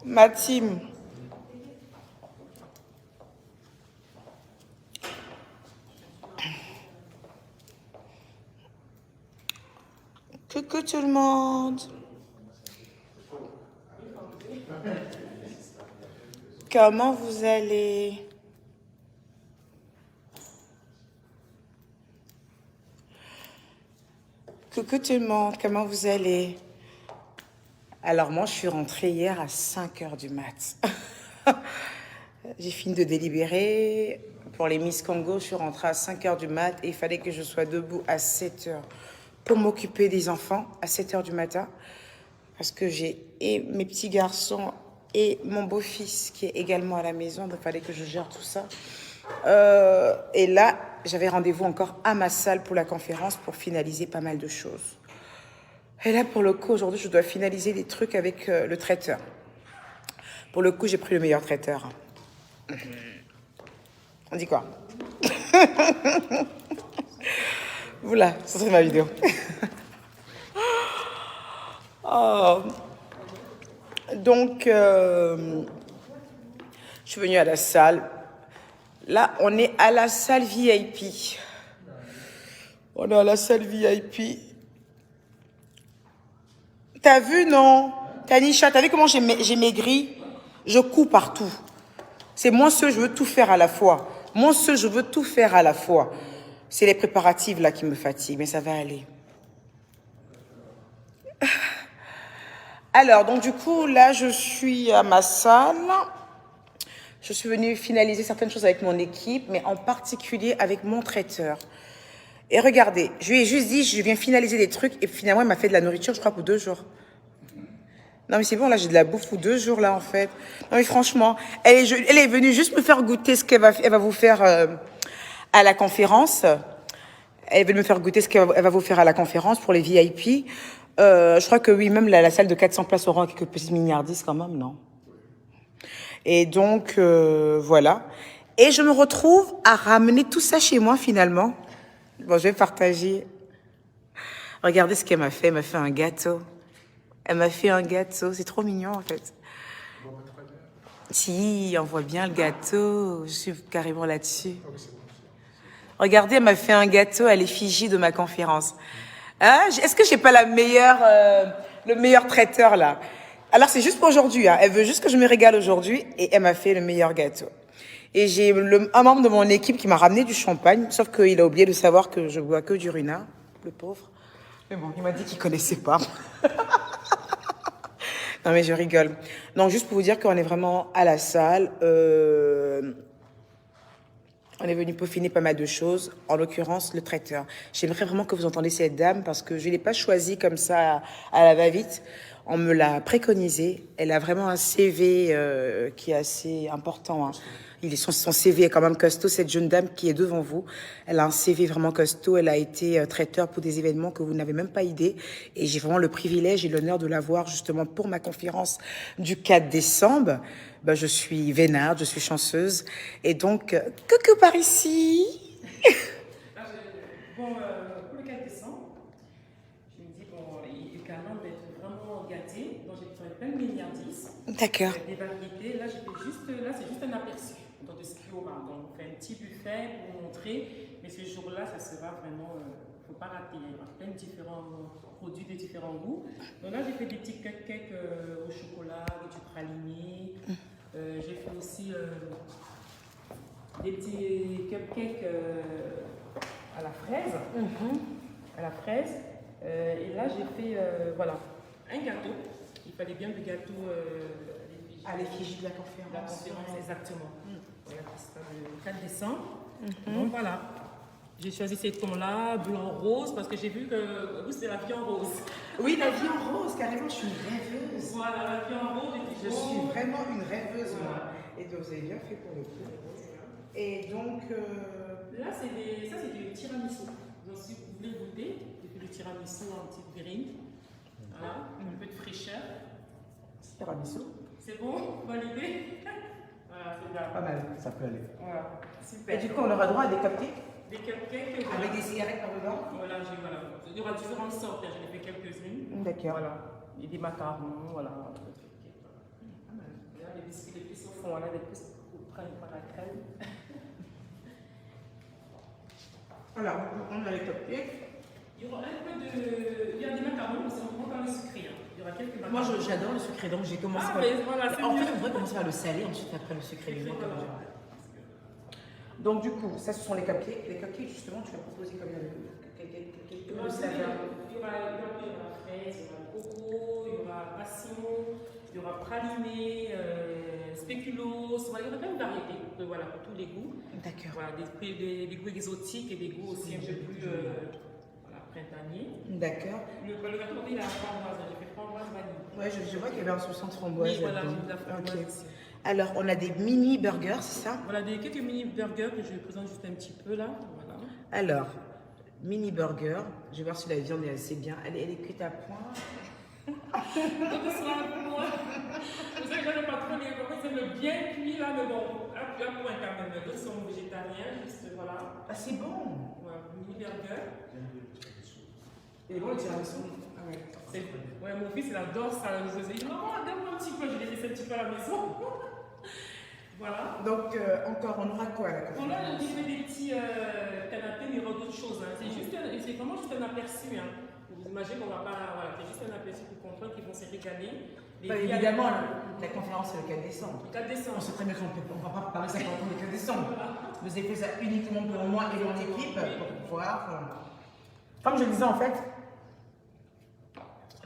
Ma team. Coucou tout le monde. Comment vous allez? Coucou tout le monde, comment vous allez? Alors moi, je suis rentrée hier à 5 h du mat. J'ai fini de délibérer. Pour les Miss Congo, je suis rentrée à 5 h du mat et il fallait que je sois debout à 7 h pour m'occuper des enfants à 7 h du matin. Parce que j'ai et mes petits garçons et mon beau-fils qui est également à la maison. Donc il fallait que je gère tout ça. Et là, j'avais rendez-vous encore à ma salle pour la conférence pour finaliser pas mal de choses. Et là, pour le coup, aujourd'hui, je dois finaliser des trucs avec le traiteur. Pour le coup, j'ai pris le meilleur traiteur. On dit quoi? Voilà, ça c'est ma vidéo. Oh. Donc, je suis venue à la salle. Là, on est à la salle VIP. On est à la salle VIP. T'as vu, non? Tanisha, t'as vu comment j'ai maigri? Je couds partout. C'est moi seul, je veux tout faire à la fois. Moi seul, je veux tout faire à la fois. C'est les préparatifs là qui me fatiguent, mais ça va aller. Alors, donc du coup, là, je suis à ma salle. Je suis venue finaliser certaines choses avec mon équipe, mais en particulier avec mon traiteur. Et regardez, je lui ai juste dit, je viens finaliser des trucs, et finalement, elle m'a fait de la nourriture, je crois, pour 2 jours. Non, mais c'est bon, là, j'ai de la bouffe pour 2 jours, là, en fait. Non, mais franchement, elle est venue juste me faire goûter ce qu'elle va vous faire à la conférence. Elle veut me faire goûter ce qu'elle va vous faire à la conférence pour les VIP. Je crois que oui, même la salle de 400 places aura quelques petites milliardises quand même, non? Et donc, voilà. Et je me retrouve à ramener tout ça chez moi, finalement. Bon, je vais partager. Regardez ce qu'elle m'a fait. Elle m'a fait un gâteau. Elle m'a fait un gâteau. C'est trop mignon, en fait. Si, on voit bien le gâteau. Je suis carrément là-dessus. Regardez, elle m'a fait un gâteau à l'effigie de ma conférence. Hein? Est-ce que j'ai pas le meilleur traiteur, là? Alors, c'est juste pour aujourd'hui. Hein. Elle veut juste que je me régale aujourd'hui et elle m'a fait le meilleur gâteau. Et j'ai un membre de mon équipe qui m'a ramené du champagne, sauf qu'il a oublié de savoir que je bois que du Runa, le pauvre. Mais bon, il m'a dit qu'il connaissait pas. Non, mais je rigole. Donc, juste pour vous dire qu'on est vraiment à la salle. On est venu peaufiner pas mal de choses, en l'occurrence le traiteur. J'aimerais vraiment que vous entendiez cette dame parce que je ne l'ai pas choisie comme ça à la va-vite. On me l'a préconisée. Elle a vraiment un CV qui est assez important. Hein. Son CV est quand même costaud. Cette jeune dame qui est devant vous, elle a un CV vraiment costaud. Elle a été traiteur pour des événements que vous n'avez même pas idée. Et j'ai vraiment le privilège et l'honneur de la voir justement pour ma conférence du 4 décembre. Ben, je suis vénarde, je suis chanceuse. Et donc, coucou par ici. Bon, pour le 4 décembre, je me dis, bon, il est quand même d'être vraiment gâté. Donc, j'ai pris plein de milliardises. D'accord. Des variétés. Là, c'est juste un aperçu de ce qu'il y aura. Donc, on fait un petit buffet pour montrer. Mais ce jour-là, ça sera vraiment, il ne faut pas rater. Il y aura plein de différents produits de différents goûts. Donc là, j'ai fait des petits cupcakes au chocolat, avec du praliné. J'ai fait aussi des petits cupcakes à la fraise. À la fraise. Et là, j'ai fait voilà, un gâteau. Il fallait bien le gâteau À l'effigie de la conférence. La conférence, exactement. Voilà, c'est le 4 décembre. Donc voilà. J'ai choisi ces tons-là, blanc-rose, parce que j'ai vu que vous, c'est la vie en rose. Oui, la vie en rose, carrément, je suis une rêveuse. Voilà, la vie en rose. Je suis vraiment une rêveuse, moi. Et donc, vous avez bien fait pour le coup. Et donc... Là, ça, c'est du tiramisu. Donc, si vous voulez goûter, j'ai fait du tiramisu en petite grille. Voilà, un peu de fraîcheur. Tiramisu. C'est bon, validé. Voilà, c'est bien. Pas mal. Ça peut aller. Voilà, super. Et du coup, on aura droit à des cupcakes Des cupcakes. avec des cigarettes par dedans. Voilà, il y aura différentes sortes. J'en ai fait quelques-unes. D'accord. Voilà. Et des macarons, voilà. Les biscuits les plus au fond, voilà, les plus prennent par la crème. Alors, on a les cupcakes. Il y aura un peu de. Il y a des macarons, mais c'est vraiment pas le sucré. Hein. Il y aura quelques macarons. Moi, j'adore le sucré, donc j'ai commencé par... mais voilà, c'est En mieux. fait, on devrait commencer par le salé, ensuite après le sucré. Donc, du coup, ça, ce sont les cupcakes. Les cupcakes, justement, tu as proposé comme le saveur. Il y aura fraise, il y aura coco, il y aura passion, il y aura praliné, spéculoos. Voilà, il y aura plein de variétés voilà, pour tous les goûts. D'accord. Voilà, des goûts exotiques et des goûts aussi un peu plus voilà, printaniers. D'accord. Le gâteau, il a la framboise, j'ai fait framboise vanille. Ouais, je vois qu'il y avait un soupçon de framboise. Oui, voilà, j'ai là-dedans. mis de la framboise Ok. aussi. Alors, on a des mini burgers, c'est ça? Voilà, quelques mini burgers que je vous présente juste un petit peu là. Voilà. Alors, mini burger, je vais voir si la viande est assez bien. Elle est cuite à point. Donc, ce sera pour moi. Vous savez, j'aime pas trop les copains, c'est le bien cuit là, mais bon, à point quand même. D'autres sont végétariens, juste voilà. Ah, c'est bon. Voilà, mini burger. Il est bon le tiramisu? Ah ouais. Ouais, mon fils il adore ça. Je lui dis, maman, donne-moi un petit peu, je l'ai laissé un petit peu à la maison. Voilà. Donc, encore, on aura quoi là? On a des petits canapés, mais il y aura d'autres choses. Hein. C'est vraiment juste un aperçu. Hein. Vous imaginez qu'on va pas. Voilà, c'est juste un aperçu pour comprendre qu'ils vont se régaler. Bah, évidemment, la conférence c'est le 4 décembre. Le 4 décembre. On sait très bien qu'on ne va pas parler ça pendant le 4 décembre. Vous avez fait ça uniquement pour moi et mon équipe pour pouvoir. Comme je disais, en fait,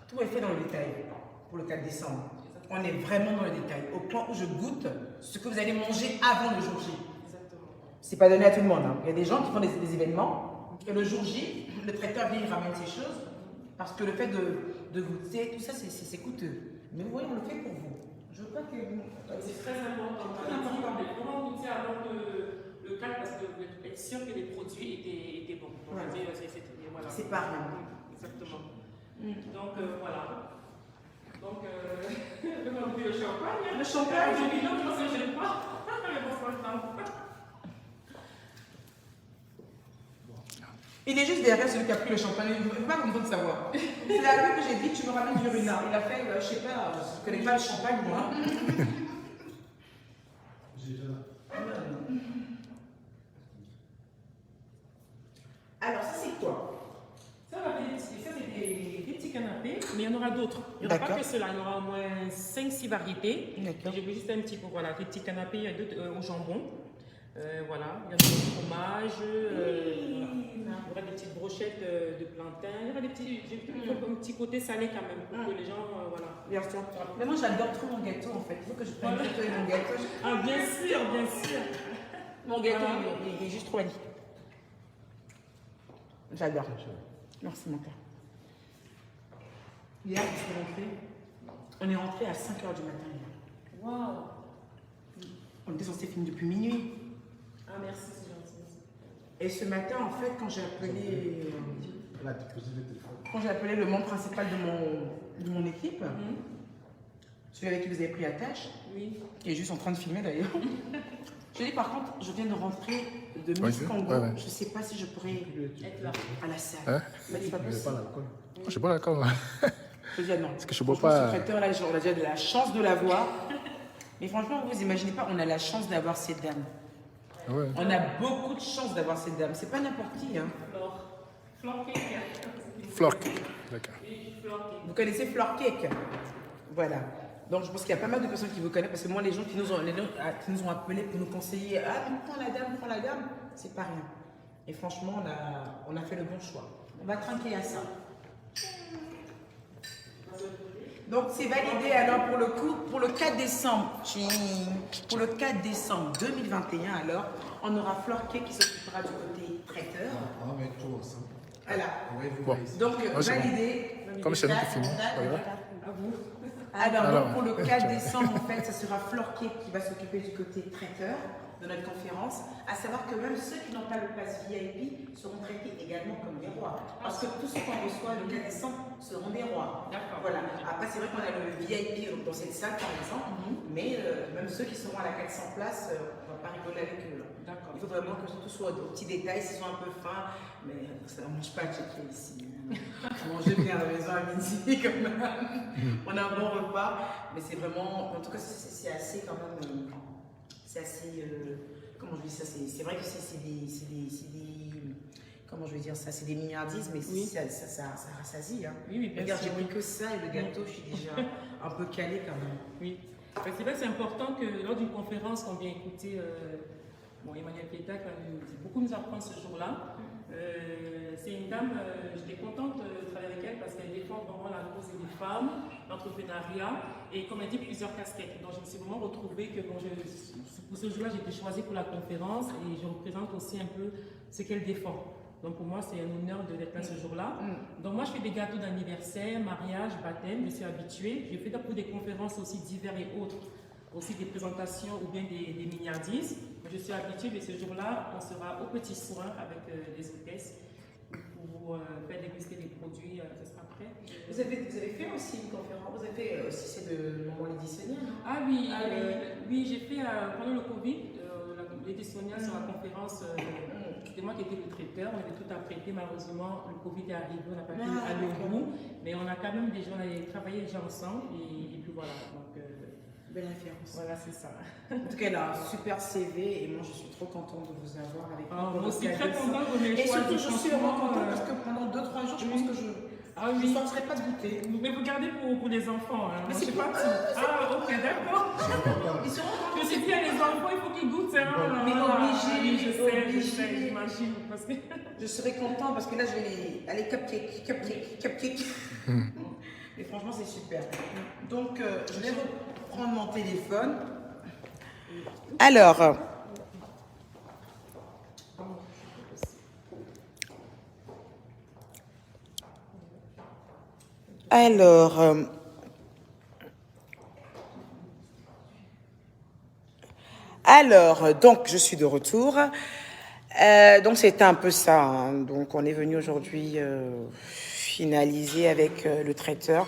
tout est fait dans le détail pour le 4 décembre. On est vraiment dans le détail, au point où je goûte ce que vous allez manger avant le jour J. Exactement. C'est pas donné à tout le monde. Hein. Il y a des gens qui font des événements et le jour J, le traiteur vient, il ramène ces choses parce que le fait de goûter, tout ça, c'est coûteux. Mais vous voyez, on le fait pour vous. Je veux pas que vous. C'est très important. Très important. Mais vraiment goûter avant le 4 parce que vous êtes sûr que les produits étaient bons. Donc, Voilà. voilà. C'est pas rien. Exactement. Donc voilà. Donc, on dit le champagne. Hein. Le champagne. Je dis non, parce que je n'aime pas. Mais bon, c'est pas le temps. Il est juste derrière celui qui a pris le champagne. Il ne faut pas qu'on me savoir. C'est la pub que j'ai dit, tu me ramènes du ruinard. Il a fait, je sais pas, je ne connais pas le champagne, moi. Alors, ça, c'est quoi? Ça, c'est des petits canapés, mais il y en aura d'autres. Il n'y aura pas que cela, il y aura au moins 5-6 variétés. D'accord. Je vais juste un petit peu, voilà, des petits canapés, il y a d'autres au jambon. Voilà, il y en a du fromage, voilà. Il y aura des petites brochettes de plantain, il y aura des petits, un petit côté salé quand même, pour que les gens, voilà. Bien sûr. Mais moi, j'adore trop mon gâteau, en fait. Il faut que je prenne une photo de mon gâteau. Ah, bien sûr, bien sûr. Mon gâteau, Voilà. il est juste trop magnifique. J'adore. Merci, mon père. Hier, on est rentré à 5 h du matin. Hier. Waouh. On était censé finir depuis minuit. Ah, merci, c'est gentil. Et ce matin, en fait, quand j'ai appelé le membre principal de mon équipe, celui avec qui vous avez pris la tâche, Oui. qui est juste en train de filmer d'ailleurs, je lui ai dit par contre, je viens de rentrer de Miss Congo, ouais. je ne sais pas si je pourrais Être là. à la salle. Hein? Il m'a dit, c'est pas possible. Je suis pas d'accord. Je lui ai dit, non. Parce que je bois Franchement, pas. ce traiteur là, on a déjà de la chance de l'avoir. Mais franchement, vous imaginez pas, on a la chance d'avoir cette dame. Ouais. On a beaucoup de chance d'avoir cette dame. C'est pas n'importe qui. Hein. Flore cake. Flork. D'accord. Oui, flore cake. Vous connaissez Flore Cake? Voilà. Donc je pense qu'il y a pas mal de personnes qui vous connaissent parce que moi, les gens qui nous ont appelés pour nous conseiller, ah, mais prends la dame, c'est pas rien. Et franchement, on a fait le bon choix. On va trinquer à ça. Donc c'est validé alors pour le coup, pour le 4 décembre. Pour le 4 décembre 2021 alors, on aura Flore Cake qui s'occupera du côté traiteur. On va mettre tout ensemble. Voilà. Bon. Donc c'est bon. validé. Comme c'est nous qui filmons. Voilà. Alors, donc, pour le 4 décembre, en fait, ça sera Flore Cake qui va s'occuper du côté traiteur de notre conférence. À savoir que même ceux qui n'ont pas le pass VIP seront traités également comme des rois. Parce que tous ceux qu'on reçoit le 4 décembre seront des rois. D'accord. Voilà. Après, c'est vrai qu'on a le VIP dans cette salle, par exemple. Mais même ceux qui seront à la 400 places, on va pas rigoler avec eux. D'accord. Il faut vraiment que tout soit aux petits détails, s'ils sont un peu fins, mais ça ne mange pas à checker ici. On mange bien à la maison à midi quand même. On a un bon repas, mais c'est vraiment, en tout cas c'est assez quand même, c'est assez, comment je dis ça, c'est vrai que c'est des, comment je vais dire ça, c'est des milliardises, mais Oui. ça rassasie. Hein. Oui, bien Regarde, sûr. j'ai pris que ça et le gâteau, je suis déjà un peu calée quand même. Oui. C'est vrai que c'est important que lors d'une conférence qu'on vient écouter, Emmanuel Pieta, beaucoup nous apprend ce jour-là. C'est une dame, j'étais contente de travailler avec elle parce qu'elle défend vraiment la cause des femmes, l'entrepreneuriat et comme elle dit, plusieurs casquettes. Donc je me suis vraiment retrouvée que pour ce jour-là, j'ai été choisie pour la conférence et je représente aussi un peu ce qu'elle défend. Donc pour moi, c'est un honneur d'être là ce jour-là. Donc moi, je fais des gâteaux d'anniversaire, mariage, baptême, je suis habituée. Je fais des conférences aussi diverses et autres, aussi des présentations ou bien des milliardises. Je suis habituée, mais ce jour-là, on sera au petit soin avec des hôtesses pour faire déguster les produits. Ce sera prêt. Vous avez fait aussi une conférence, vous avez fait aussi, c'est de moment l'éditionnaire, non? Ah oui, oui j'ai fait pendant le Covid, l'éditionnaire sur la conférence. C'était moi qui étais le traiteur, on avait tout apprêté. Malheureusement, le Covid est arrivé, on n'a pas pu aller au bout. Mais on a quand même déjà travaillé déjà ensemble et puis voilà. Donc, belle référence. Voilà, c'est ça. En tout cas, elle a un super CV et moi je suis trop contente de vous avoir avec moi. Moi aussi très contente de mes Et choix. surtout, je suis vraiment contente parce que pendant 2-3 jours, je pense que je ne sortirai pas de goûter. Mais vous gardez pour les enfants. Hein. Mais Moi, c'est pas tout. Ah, ok, d'accord. Ils seront Je contents. me suis dit, les enfants, il faut qu'ils goûtent. Hein. Mais obligé, je sais, j'imagine. Parce que... Je serai contente parce que là, je vais aller cupcake. Mais franchement, c'est super. Donc, je vais reprendre mon téléphone. Alors, donc je suis de retour. Donc c'était un peu ça. Hein. Donc on est venu aujourd'hui finaliser avec le traiteur.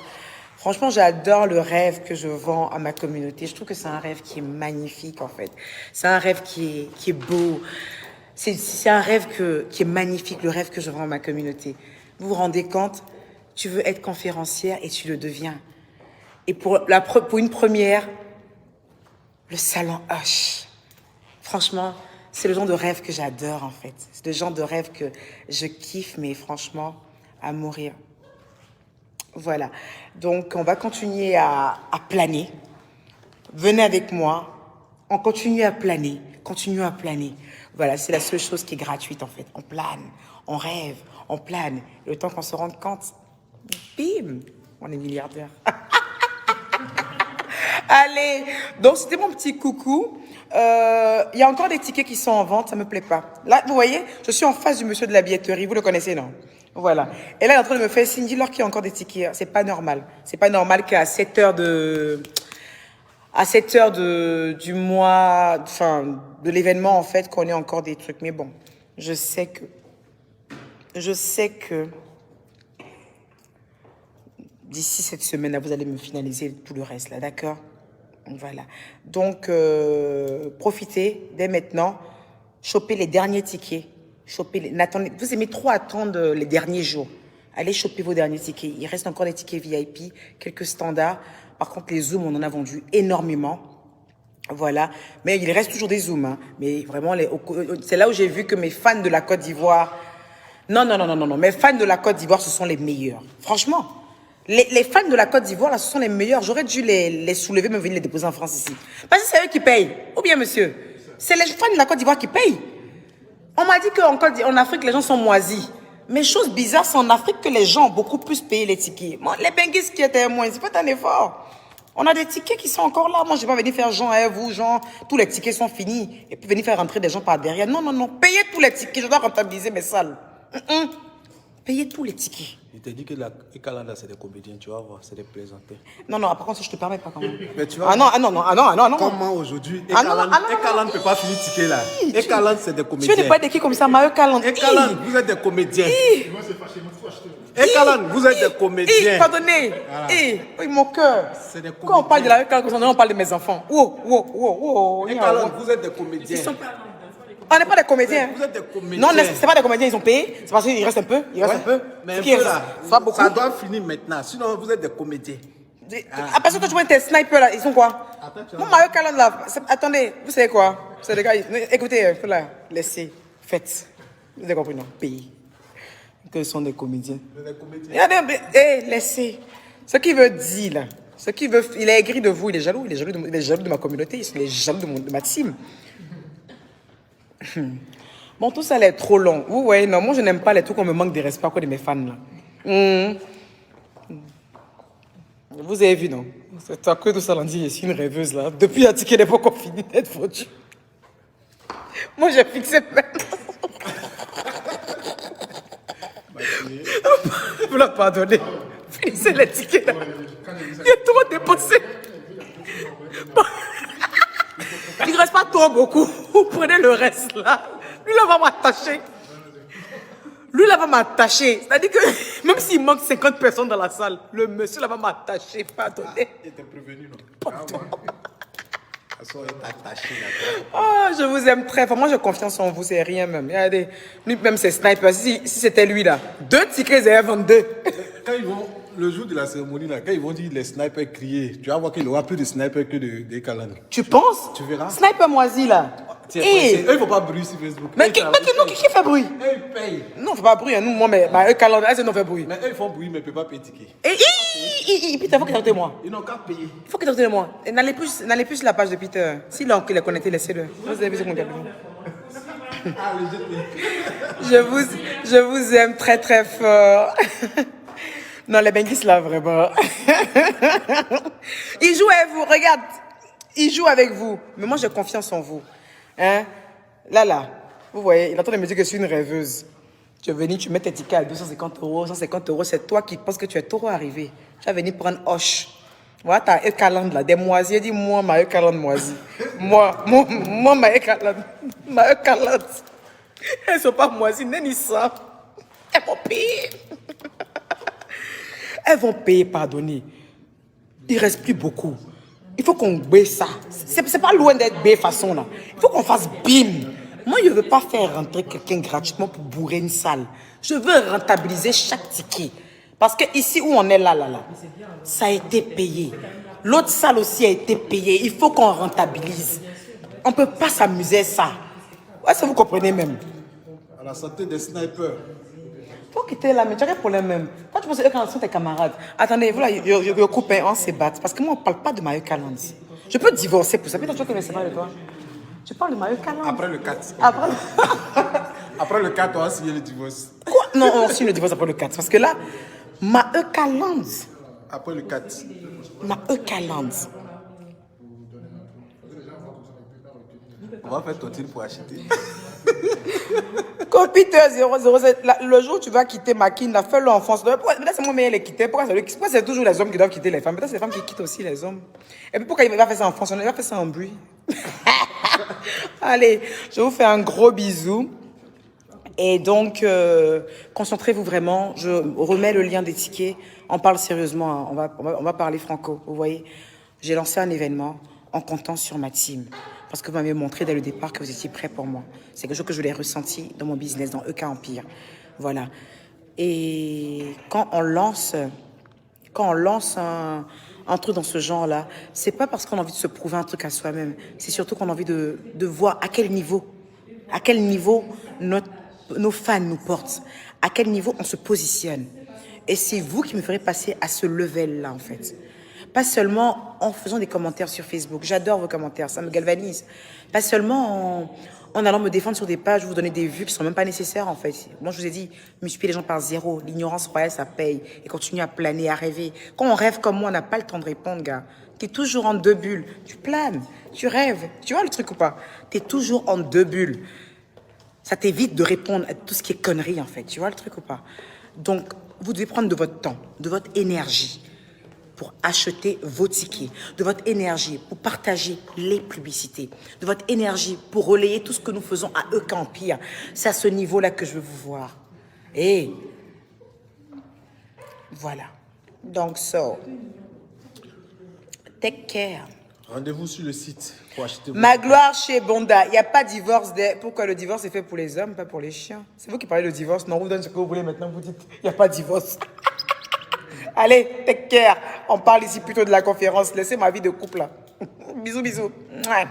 Franchement, j'adore le rêve que je vends à ma communauté. Je trouve que c'est un rêve qui est magnifique en fait. C'est un rêve qui est beau. C'est un rêve qui est magnifique, le rêve que je vends à ma communauté. Vous vous rendez compte? Tu veux être conférencière et tu le deviens. Et pour une première, le salon Hush. Franchement, c'est le genre de rêve que j'adore en fait. C'est le genre de rêve que je kiffe, mais franchement, à mourir. Voilà. Donc, on va continuer à planer. Venez avec moi. On continue à planer. Continuons à planer. Voilà, c'est la seule chose qui est gratuite en fait. On plane, on rêve, on plane. Et le temps qu'on se rende compte, bim, on est milliardaire. Allez, donc c'était mon petit coucou. Il y a encore des tickets qui sont en vente, ça me plaît pas. Là, vous voyez, je suis en face du monsieur de la billetterie, vous le connaissez, non? Voilà. Et là, il est en train de me faire signe, dis-leur qu'il y a encore des tickets. C'est pas normal. C'est pas normal qu'à 7 heures du mois, enfin, de l'événement, en fait, qu'on ait encore des trucs. Mais bon, je sais que d'ici cette semaine, là, vous allez me finaliser tout le reste, là, d'accord? Voilà. Donc, profitez dès maintenant. Chopez les derniers tickets. Vous aimez trop attendre les derniers jours. Allez choper vos derniers tickets. Il reste encore des tickets VIP, quelques standards. Par contre, les Zooms, on en a vendu énormément. Voilà. Mais il reste toujours des Zooms. Hein. Mais vraiment, c'est là où j'ai vu que mes fans de la Côte d'Ivoire... Non. Mes fans de la Côte d'Ivoire, ce sont les meilleurs. Franchement. Les fans de la Côte d'Ivoire, là, ce sont les meilleurs. J'aurais dû les soulever, mais venir les déposer en France ici. Parce que c'est eux qui payent. Ou bien, monsieur, c'est les fans de la Côte d'Ivoire qui payent. On m'a dit qu'en Afrique, les gens sont moisis. Mais chose bizarre, c'est en Afrique que les gens ont beaucoup plus payé les tickets. Moi, les benguistes qui étaient moins, c'est pas un effort. On a des tickets qui sont encore là. Moi, je vais pas venir faire genre, vous, genre, tous les tickets sont finis. Et puis venir faire rentrer des gens par derrière. Non. Payez tous les tickets. Je dois rentabiliser mes salles. Payez tous les tickets. Je t'ai dit que la Ekalanda, c'est des comédiens, tu vas voir, c'est des plaisantins. Non, par contre, je te permets pas quand même. Mais tu vois, non. comment aujourd'hui, Ekalanda ne peut pas finir ticket là. Ekalanda, c'est des comédiens. Tu n'es pas des qui comme ça, Maë Kalanda. Ekalanda, vous êtes des comédiens. Moi, c'est fâché, moi, faut acheter. Et Kalan, vous êtes des comédiens. Pardonnez. Oui, mon cœur. C'est des Quand on parle de la Calan, on parle de mes enfants. Wow. Et Kalan, vous êtes des comédiens. On n'est pas des comédiens. Vous êtes des comédiens. Non, c'est pas des comédiens, ils ont payé. C'est parce qu'il reste un peu. Il reste un peu. Mais Ce un qui peu reste, là, c'est pas beaucoup. ça doit finir maintenant. Sinon, vous êtes des comédiens. Après ça, tu vois tes snipers là, ils sont quoi? Mon Mario Calan là, attendez, vous savez quoi? C'est des gars, écoutez, là, laissez, faites. Vous avez compris, non? Payez. Que ce sont des comédiens. Des comédiens. Laissez. Ce qu'il veut dire là, il est aigri de vous, il est jaloux, il est jaloux de ma communauté, il est jaloux de ma team. Bon, tout ça, est trop long. Vous voyez, non, moi, je n'aime pas les trucs qu'on me manque de respect à cause de mes fans, là. Vous avez vu, non? C'est à cause de ça, on dit, je suis une rêveuse, là. Depuis la ticket d'époque, on finit d'être foutu. Moi, j'ai fixé même. Vous la pardonnez. Finissez les tickets, là. Il y a tout dépensé. Il ne reste pas trop beaucoup. Vous prenez le reste, là. Lui, là, va m'attacher. Lui, là, va m'attacher. C'est-à-dire que même s'il manque 50 personnes dans la salle, le monsieur, là, va m'attacher. Pardonnez. Il était prévenu, non? Pardon. Je vous aime très fort. Moi, j'ai confiance en vous. C'est rien, même. Regardez. Lui, même, c'est sniper. Si c'était lui, là. 2 tickets, ils 22. Quand ils vont, le jour de la cérémonie, là, quand ils vont dire les snipers crier, tu vas voir qu'il y aura plus de snipers que de Kalan. Tu penses? Tu verras. Sniper moisi, là. Eux, ils ne font pas bruit sur Facebook. Mais qui fait bruit? Eux, ils payent. Non, on ne fait pas bruit. Nous, moi, mais eux, Calan, elles, non fait bruit. Mais eux, ils font bruit, mais ils ne peuvent pas payer ticket. Peter, il faut qu'il t'ajoute moi. Ils n'ont qu'à payer. Il faut qu'il t'ajoute moi. N'allez plus sur la page de Peter. S'il est connecté, laissez-le. Vous avez vu ce qu'on dit. Je vous aime très, très fort. Non, les Bengis, là, vraiment. Il joue avec vous, regarde. Il joue avec vous. Mais moi, j'ai confiance en vous. Hein? Là, vous voyez, il est en train de me dire que je suis une rêveuse. Tu es venu, tu mets tes tickets à 250 €, 150 €, c'est toi qui penses que tu es trop arrivé. Tu vas venir prendre Hoche. Voilà, t'as un calendrier là, des moisies. Dis moi, ma calendrier moisi. Moi, ma calendrier. Ma calendrier. Elles ne sont pas moisies, ni ça. Elles vont payer. Elles vont payer, pardonner. Il ne reste plus beaucoup. Il faut qu'on baisse ça. C'est pas loin d'être bé façon là. Il faut qu'on fasse bim. Moi, je ne veux pas faire rentrer quelqu'un gratuitement pour bourrer une salle. Je veux rentabiliser chaque ticket. Parce que ici où on est là, ça a été payé. L'autre salle aussi a été payée. Il faut qu'on rentabilise. On ne peut pas s'amuser à ça. Est-ce que vous comprenez même? À la santé des snipers. Il faut quitter là, mais tu as quel problème même? Quand tu penses que quand sont tes camarades, attendez, voilà, je coupe, on se bat. Parce que moi, on ne parle pas de Mario Calan. Je peux divorcer pour ça. Mais toi, tu veux que je me sépare de toi? Tu parles de Mario Calan. Après le 4. Après le 4, on va signer le divorce. Quoi? Non, on signe le divorce après le 4. Parce que là, Mario Calan. Après le 4. Mario Calan. On va faire ton pour acheter. Computer 007, le jour où tu vas quitter Makin, fais-le en France. Peut-être c'est moi meilleur les quitter. Pourquoi c'est toujours les hommes qui doivent quitter les femmes? Peut-être c'est les femmes qui quittent aussi les hommes. Et puis pourquoi il va faire ça en France? Il va faire ça en bruit. Allez, je vous fais un gros bisou. Et donc, concentrez-vous vraiment. Je remets le lien des tickets. On parle sérieusement. Hein. On va parler franco. Vous voyez, j'ai lancé un événement en comptant sur ma team. Parce que vous m'avez montré dès le départ que vous étiez prêts pour moi. C'est quelque chose que je l'ai ressenti dans mon business, dans EK Empire. Voilà. Et quand on lance un truc dans ce genre-là, c'est pas parce qu'on a envie de se prouver un truc à soi-même. C'est surtout qu'on a envie de voir à quel niveau nos fans nous portent, à quel niveau on se positionne. Et c'est vous qui me ferez passer à ce level-là, en fait. Pas seulement en faisant des commentaires sur Facebook. J'adore vos commentaires, ça me galvanise. Pas seulement en allant me défendre sur des pages, vous donner des vues qui ne sont même pas nécessaires, en fait. Moi, je vous ai dit, multiplier les gens par 0. L'ignorance royale, ça paye. Et continue à planer, à rêver. Quand on rêve comme moi, on n'a pas le temps de répondre, gars. Tu es toujours en 2 bulles. Tu planes, tu rêves. Tu vois le truc ou pas? Tu es toujours en 2 bulles. Ça t'évite de répondre à tout ce qui est connerie, en fait. Tu vois le truc ou pas? Donc, vous devez prendre de votre temps, de votre énergie pour acheter vos tickets, de votre énergie pour partager les publicités, de votre énergie pour relayer tout ce que nous faisons à EK Empire. C'est à ce niveau-là que je veux vous voir. Et Voilà. Donc, so, take care. Rendez-vous sur le site pour acheter. Ma gloire chez Bonda. Il n'y a pas de divorce. Pourquoi le divorce est fait pour les hommes, pas pour les chiens? C'est vous qui parlez de divorce. Non, vous donne ce que vous voulez maintenant. Vous dites, il n'y a pas de divorce. Allez, take care. On parle ici plutôt de la conférence. Laissez ma vie de couple là. Bisous, bisous. Ouais.